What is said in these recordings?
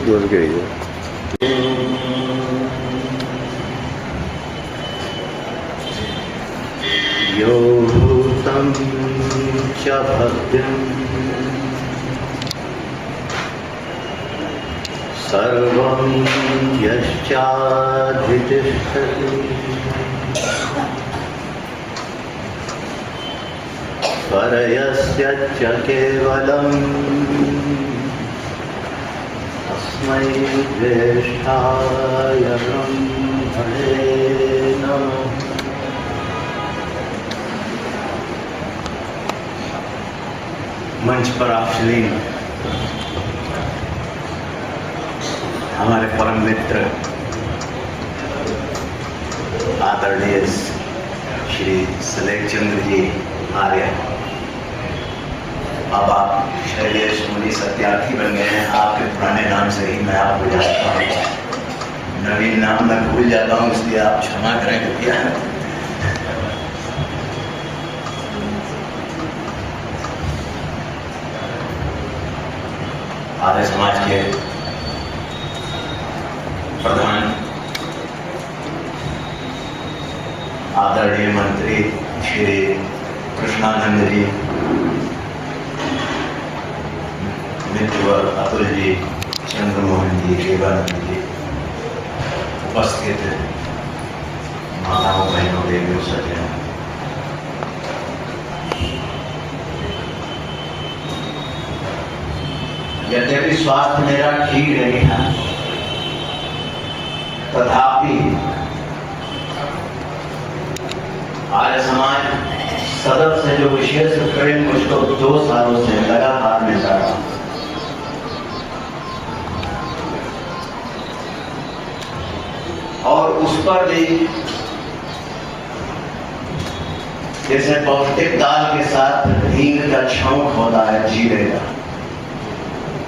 दूर के लिए यो भूतं च भव्यं सर्वं यश्चाधितिष्ठति परयस्य च केवलम् अस्मै ज्येष्ठाय ब्रह्मणे नमः। मंच पर आशीन हमारे परम मित्र आदरणीय श्री सलेख चंद्र जी आर्य, अब आप शैलेश मुनि सत्यार्थी बन गए हैं। आपके पुराने नाम से ही मैं आपको जानता हूँ, नवीन नाम मैं भूल जाता हूँ, इसलिए आप क्षमा करें कृपया। आर्य समाज के प्रधान आदरणीय मंत्री श्री कृष्णानंद जी, मित्र अतुल जी, चंद्रमोहन जी, देवानंद जी, उपस्थित माताओं बहनों देवियों सज्जनों, यद्यपि स्वास्थ्य मेरा ठीक नहीं है, तथापि आर्य समाज सदर से जो विशेष प्रेम मुझको 2 सालों से लगातार मिलता रहा, और उस पर भी जैसे पौष्टिक दाल के साथ हींग का छौंक होता है जीरे का,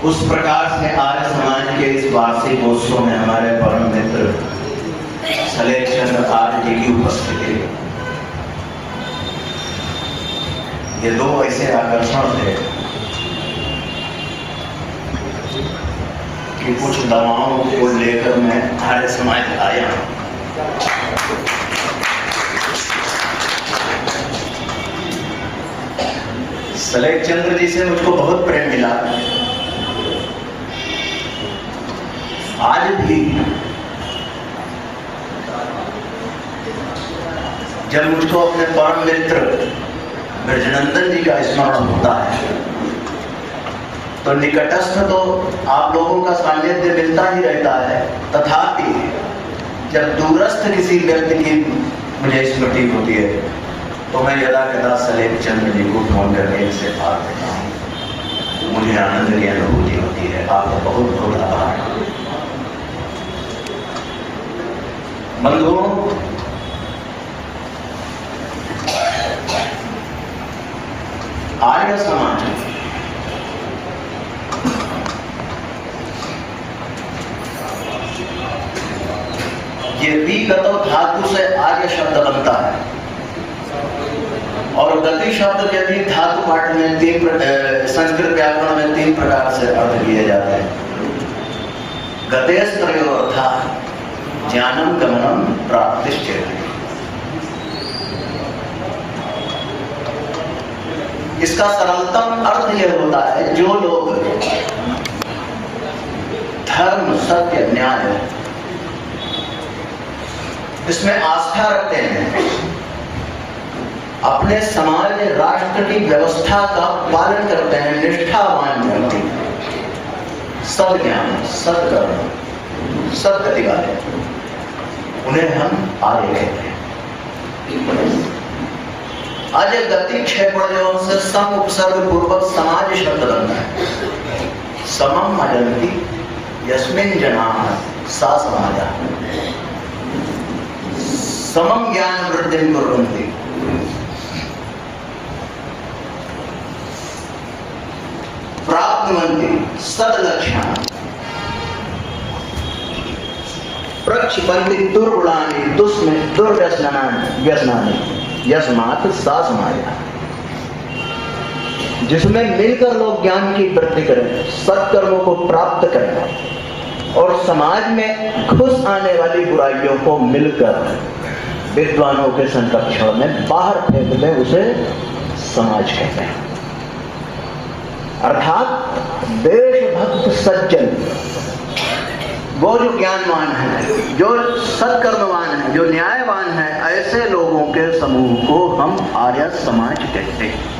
उस प्रकार से आर्य समाज के इस वार्षिक उत्सव में हमारे परम मित्र सलेख चंद्र आर्य जी की उपस्थिति, ये 2 ऐसे आकर्षण थे कि कुछ दवाओं को लेकर मैं आर्य समाज आया। सलेख चंद्र जी से मुझको बहुत प्रेम मिला। आज भी जब मुझको अपने परम मित्र ब्रजनंदन जी का स्मरण होता है तो निकटस्थ तो आप लोगों का सानिध्य मिलता ही रहता है, तथापि जब दूरस्थ किसी व्यक्ति की मुझे स्मृति होती है तो मैं यदा कदा सलेख चंद्र जी को फोन करके इनसे बात देता हूँ, मुझे आनंद की अनुभूति होती है। आपका बहुत बहुत आभार। बंधुओं, आर्य समाज ये विगत धातु से आर्य शब्द बनता है, और गति शब्द के भी धातु पाठ में संस्कृत व्याकरण में 3 प्रकार से अर्थ किए जाते हैं। गतेस्त्रयो अर्था ज्ञानम गमनम प्राप्तिश्चेति। इसका सरलतम अर्थ यह होता है, जो लोग धर्म, सत्य, न्याय इसमें आस्था रखते हैं, अपने समाज, राष्ट्र की व्यवस्था का पालन करते हैं, निष्ठावान व्यक्ति, सद्ज्ञान, सत्कर्म, सदगति वाले, उन्हें हम आर्य कहते हैं। आज गति क्षेपणयों से सम उपसर्ग पूर्वक समाज शब्द बनता है। समम अजंती यस्मिन् जनाः सा समाजः, समम ज्ञान वृद्धिं कुर्वन्ति। प्राप्नुवन्ति सद्लक्ष्यान् प्रक्षिपन्ति दुर्गुणानि दुर्व्यसनानि यस्मात् सा समाजः। जिसमें मिलकर लोग ज्ञान की वृद्धि करें, सत्कर्मों को प्राप्त करें, और समाज में घुस आने वाली बुराइयों को मिलकर विद्वानों के संरक्षण में बाहर फेंक दें, उसे समाज कहते हैं। अर्थात देशभक्त सज्जन, वो जो ज्ञानवान है, जो सत्कर्मवान है, जो न्यायवान है, ऐसे लोगों के समूह को हम आर्य समाज कहते हैं।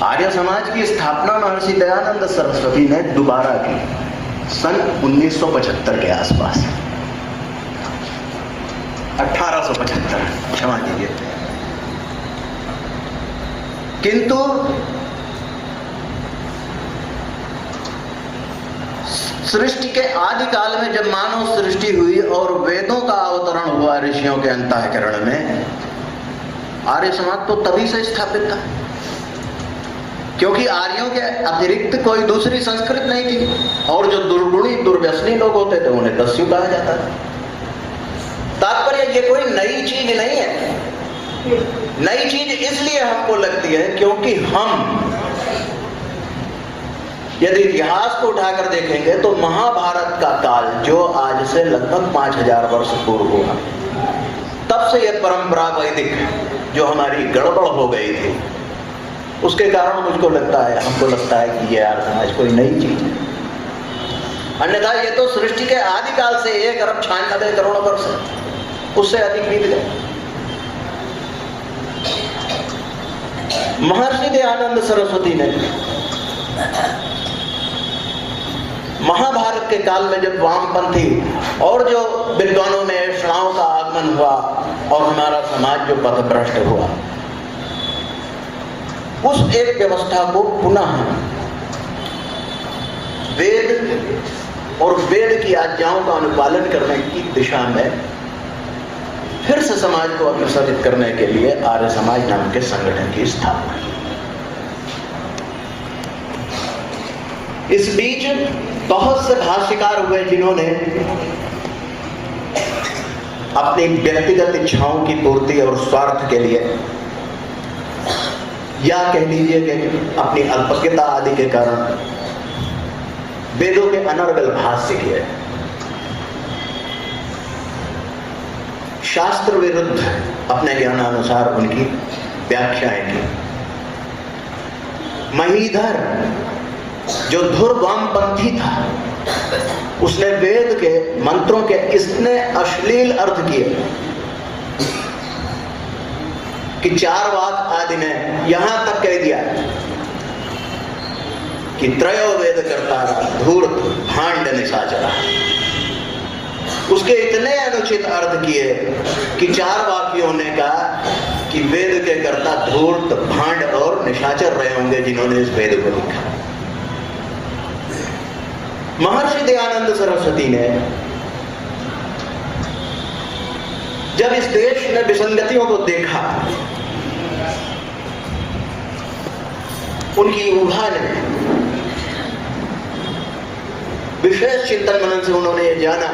आर्य समाज की स्थापना महर्षि दयानंद सरस्वती ने दोबारा की सन 1975 के आसपास, 1875, क्षमा कीजिए। किंतु सृष्टि के आदि काल में जब मानव सृष्टि हुई और वेदों का अवतरण हुआ ऋषियों के अंतःकरण में, आर्य समाज तो तभी से स्थापित था, क्योंकि आर्यों के अतिरिक्त कोई दूसरी संस्कृत नहीं थी, और जो दुर्गुणी दुर्व्यसनी लोग होते थे उन्हें दस्यु कहा जाता था। तात्पर्य ये कोई नई चीज नहीं है। नई चीज इसलिए हमको लगती है क्योंकि हम यदि इतिहास को उठाकर देखेंगे तो महाभारत का काल, जो आज से लगभग 5000 वर्ष पूर्व हुआ, तब से यह परंपरा वैदिक जो हमारी गड़बड़ हो गई थी, उसके कारण मुझको लगता है, हमको लगता है कि ये आर्य समाज कोई नई चीज है। अन्यथा ये तो सृष्टि के आदि काल से 1 अरब 96 करोड़ वर्ष, उससे अधिक बीत गए। महर्षि दयानंद सरस्वती ने महाभारत के काल में जब वामपंथी और जो विद्वानों में ऐषणाओं का आगमन हुआ और हमारा समाज जो पथभ्रष्ट हुआ, उस एक व्यवस्था को पुनः वेद और वेद की आज्ञाओं का अनुपालन करने की दिशा में फिर से समाज को अग्रसरित करने के लिए आर्य समाज नाम के संगठन की स्थापना। इस बीच बहुत से भाष्यकार हुए जिन्होंने अपनी व्यक्तिगत इच्छाओं की पूर्ति और स्वार्थ के लिए, या कह लीजिए कि अपनी अल्पज्ञता आदि के कारण वेदों के अनर्गल भाष्य किए, शास्त्र विरुद्ध अपने ज्ञानानुसार उनकी व्याख्याएं की। महीधर जो धुर वामपंथी था, उसने वेद के मंत्रों के इतने अश्लील अर्थ किए कि चारवाक आदि ने यहां तक कह दिया कि त्रयो वेद कर्तारा धूर्त भांड निशाचरा। उसके इतने अनुचित अर्थ किए कि चारवाकियों ने कहा कि वेद के कर्ता धूर्त, भांड और निशाचर रहे होंगे जिन्होंने इस वेद को लिखा। महर्षि दयानंद सरस्वती ने जब इस देश में विसंगतियों को देखा, उनकी ऊहा ने विशेष चिंतन मनन से उन्होंने ये जाना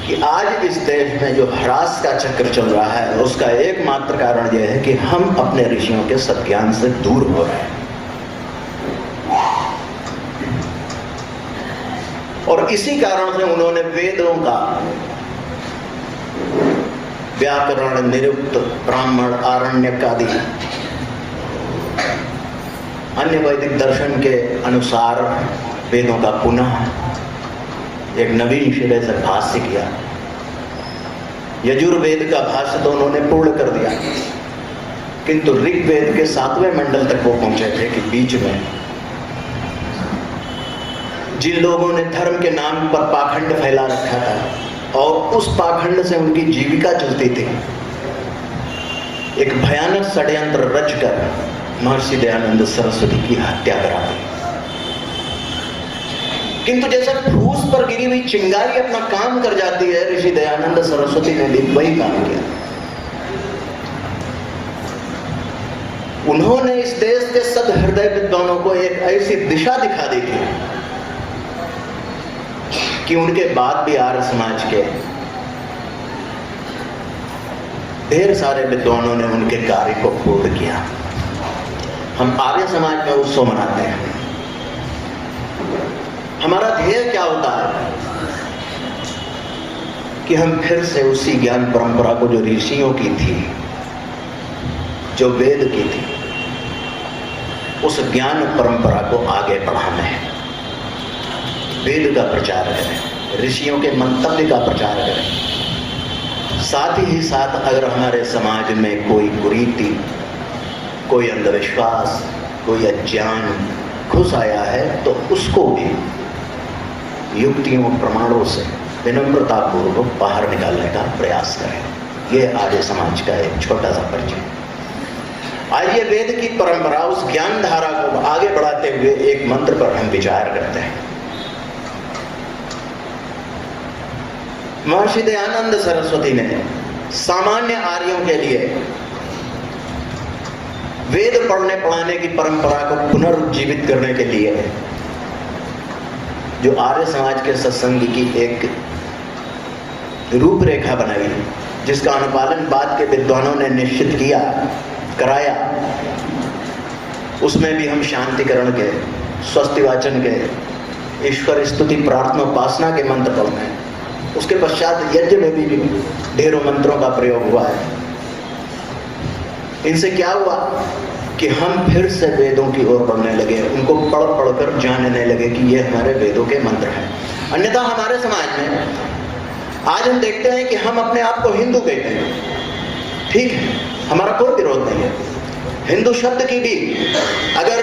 कि आज इस देश में जो ह्रास का चक्र चल रहा है, उसका एकमात्र कारण यह है कि हम अपने ऋषियों के सज्ञान से दूर हो रहे हैं। और इसी कारण से उन्होंने वेदों का व्याकरण, निरुक्त, ब्राह्मण, आरण्यक आदि अन्य वैदिक दर्शन के अनुसार वेदों का पुनः एक नवीन सिरे से भाष्य किया। यजुर्वेद का भाष्य तो उन्होंने पूर्ण कर दिया, किंतु ऋग्वेद के 7वें मंडल तक वो पहुंचे थे कि बीच में जिन लोगों ने धर्म के नाम पर पाखंड फैला रखा था और उस पाखंड से उनकी जीविका चलती थी, एक भयानक षड्यंत्र रचकर महर्षि दयानंद सरस्वती की हत्या करा दी। किंतु जैसे फूस पर गिरी हुई चिंगारी अपना काम कर जाती है, ऋषि दयानंद सरस्वती ने भी वही काम किया। उन्होंने इस देश के सदहृदय विद्वानों को एक ऐसी दिशा दिखा दी थी कि उनके बाद भी आर्य समाज के ढेर सारे विद्वानों ने उनके कार्य को पूर्ण किया। हम आर्य समाज में उत्सव मनाते हैं। हमारा ध्येय क्या होता है कि हम फिर से उसी ज्ञान परंपरा को जो ऋषियों की थी, जो वेद की थी, उस ज्ञान परंपरा को आगे बढ़ाना है। वेद का प्रचार करें, ऋषियों के मंतव्य का प्रचार करें। साथ ही साथ अगर हमारे समाज में कोई कुरीति, कोई अंधविश्वास, कोई अज्ञान घुस आया है तो उसको भी युक्तियों प्रमाणों से विनम्रता पूर्वक बाहर निकालने का प्रयास करें। ये आर्य समाज का एक छोटा सा परिचय। आइए वेद की परंपरा, उस ज्ञान धारा को आगे बढ़ाते हुए एक मंत्र पर हम विचार करते हैं। महर्षि दयानंद सरस्वती ने सामान्य आर्यों के लिए वेद पढ़ने पढ़ाने की परंपरा को पुनर्जीवित करने के लिए जो आर्य समाज के सत्संग की एक रूपरेखा बनाई, जिसका अनुपालन बाद के विद्वानों ने निश्चित किया, कराया, उसमें भी हम शांतिकरण के, स्वस्ति वाचन के, ईश्वर स्तुति प्रार्थना उपासना के मंत्र पढ़ते हैं। उसके पश्चात यज्ञ में भी ढेरों मंत्रों का प्रयोग हुआ है। इनसे क्या हुआ कि हम फिर से वेदों की ओर बढ़ने लगे, उनको पढ़ पढ़कर जानने लगे कि ये हमारे वेदों के मंत्र हैं। अन्यथा हमारे समाज में आज हम देखते हैं कि हम अपने आप को हिंदू कहते हैं। ठीक है, हमारा कोई विरोध नहीं है। हिंदू शब्द की भी अगर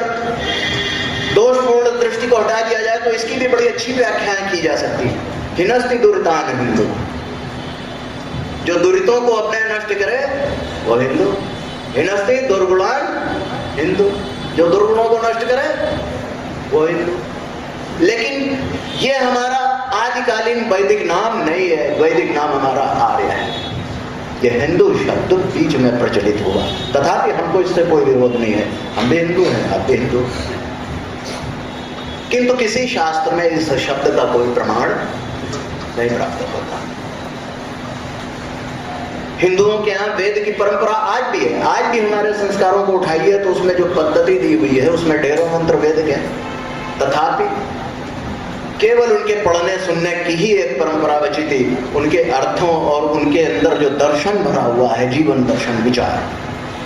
दोषपूर्ण दृष्टि को हटा दिया जाए तो इसकी भी बड़ी अच्छी व्याख्याएं की जा सकती है। हिनस्ति दुरितान हिंदू, जो दुरितों को अपने नष्ट करे वो हिंदू। हिनस्ति दुर्गुणान हिंदू, जो दुर्गुणों को नष्ट करे वो हिंदू। लेकिन ये हमारा आदिकालीन वैदिक नाम नहीं है, वैदिक नाम हमारा आर्य है। ये हिंदू शब्द बीच में प्रचलित हुआ, तथापि हमको इससे कोई विरोध नहीं है। हम भी हिंदू हैं, आप भी हिंदू। किंतु किसी शास्त्र में इस शब्द का कोई प्रमाण नहीं प्राप्त होता। हिंदुओं के यहाँ वेद की परंपरा आज भी है। आज भी हमारे संस्कारों को उठाइए तो उसमें जो पद्धति दी हुई है उसमें ढेरों मंत्र वेद के, तथापि केवल उनके पढ़ने सुनने की ही एक परंपरा बची थी। उनके अर्थों और उनके अंदर जो दर्शन भरा हुआ है, जीवन दर्शन विचार,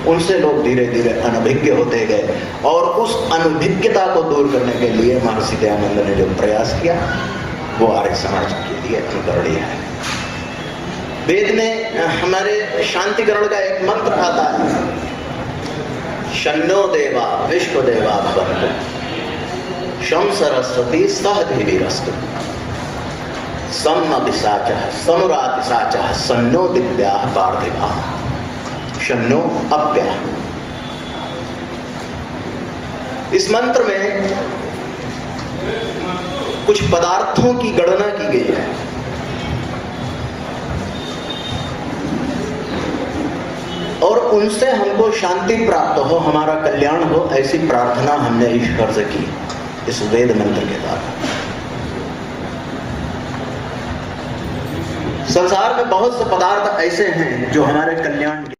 उनसे लोग धीरे धीरे अनभिज्ञ होते गए। और उस अनभिज्ञता को दूर करने के लिए महर्षि दयानंद ने जो प्रयास किया वो आर्य समाज के लिए अनुकरणीय है। वेद में हमारे शांतिकरण का एक मंत्र आता है, शन्नो देवा विश्व देवा भवन्तु शं सरस्वती सह देवीरस्तु सम पिशाचः समुरातिशाचः सन्नो दिव्याः पार्थिवाः शन्नो अप्यः। इस मंत्र में कुछ पदार्थों की गणना की गई है। और उनसे हमको शांति प्राप्त हो, हमारा कल्याण हो, ऐसी प्रार्थना हमने ईश्वर से की इस वेद मंत्र के द्वारा। संसार में बहुत से पदार्थ ऐसे हैं जो हमारे कल्याण के